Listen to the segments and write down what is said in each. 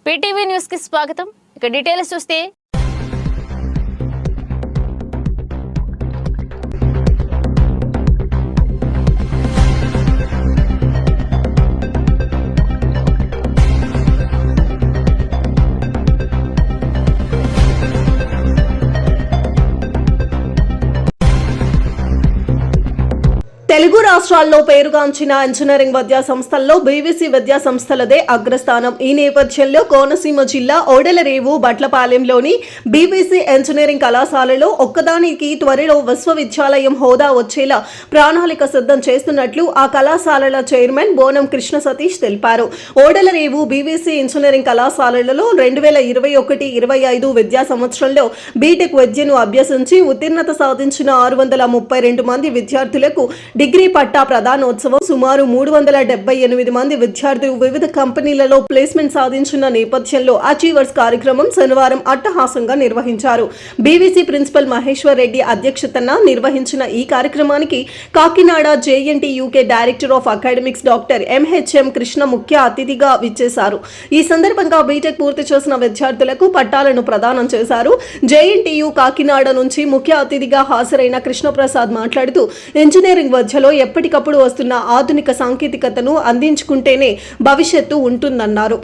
PTV news కి స్వాగతం. ఇక డీటెయిల్స్ చూస్తే తెలుగు రాష్ట్రాల్లో పేరుగాంచిన ఇంజనీరింగ్ విద్యా సంస్థల్లో బీవీసీ విద్యా సంస్థలదే అగ్రస్థానం. ఈ నేపథ్యంలో కోనసీమ జిల్లా ఓడెలరేవు బట్లపాలెంలోని బీవీసీ ఇంజనీరింగ్ కళాశాలలో ఒక్కదానికి త్వరలో విశ్వవిద్యాలయం హోదా వచ్చేలా ప్రణాళిక సిద్ధం చేస్తున్నట్లు ఆ కళాశాలల చైర్మన్ బోనం కృష్ణ సతీష్ తెలిపారు. ఓడెలరేవు బీవీసీ ఇంజనీరింగ్ కళాశాలలలో 2021-25 విద్యా సంవత్సరంలో బీటెక్ విద్యను అభ్యసించి ఉత్తీర్ణత సాధించిన 632 మంది విద్యార్థులకు డిగ్రీ పట్టా ప్రధానోత్సవం సుమారు 378 మంది విద్యార్థులు వివిధ కంపెనీలలో ప్లేస్మెంట్ సాధించిన నేపథ్యంలో అచీవర్స్ కార్యక్రమం శనివారం అట్టహాసంగా నిర్వహించారు. బీవీసీ ప్రిన్సిపల్ మహేశ్వర్ రెడ్డి అధ్యక్షతన నిర్వహించిన ఈ కార్యక్రమానికి Kakinada JNTUK director of academics doctor MHM Krishna ముఖ్య అతిథిగా విచ్చేశారు. ఈ సందర్భంగా బీటెక్ పూర్తి చేసిన విద్యార్థులకు పట్టాలను ప్రదానం చేశారు. జేఎన్టీయూ కాకినాడ నుంచి ముఖ్య అతిథిగా హాజరైన కృష్ణప్రసాద్ మాట్లాడుతూ ఇంజనీరింగ్ మధ్యలో ఎప్పటికప్పుడు వస్తున్న ఆధునిక సాంకేతికతను అందించుకుంటేనే భవిష్యత్తు ఉంటుందన్నారు.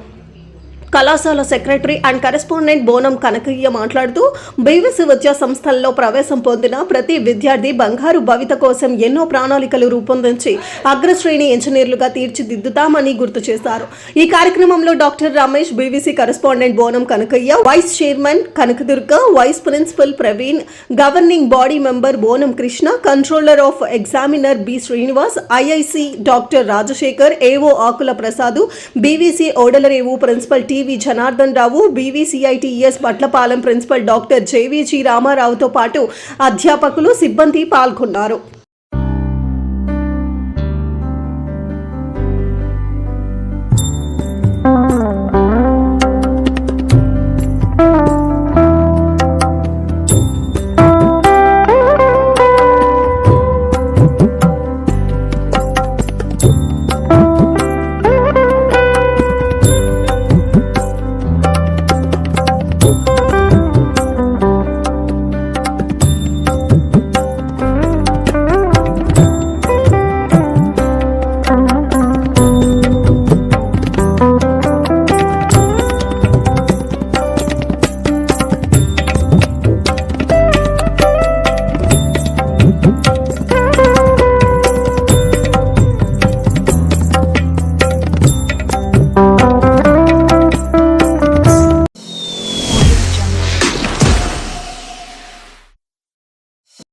కళాశాల secretary and correspondent Bonam Kanakaiah మాట్లాడుతూ బీవీసీ విద్యా సంస్థల్లో ప్రవేశం పొందిన ప్రతి విద్యార్థి బంగారు భవిత కోసం ఎన్నో ప్రణాళికలు రూపొందించి అగ్రశ్రేణి ఇంజనీర్లుగా తీర్చిదిద్దుతామని గుర్తు చేశారు. ఈ కార్యక్రమంలో doctor Ramesh, BVC correspondent Bonam Kanakaiah, vice chairman Kanakadurga, vice principal Praveen, governing body member Bonam Krishna, controller of examiner B Srinivas, IIC doctor Rajasekhar, AO Akula Prasad, BVC Odalarevu principal TV Janardhan Rao, BVCITS Batlapalem principal doctor JVG రామారావుతో పాటు అధ్యాపకులు, సిబ్బంది పాల్గొన్నారు.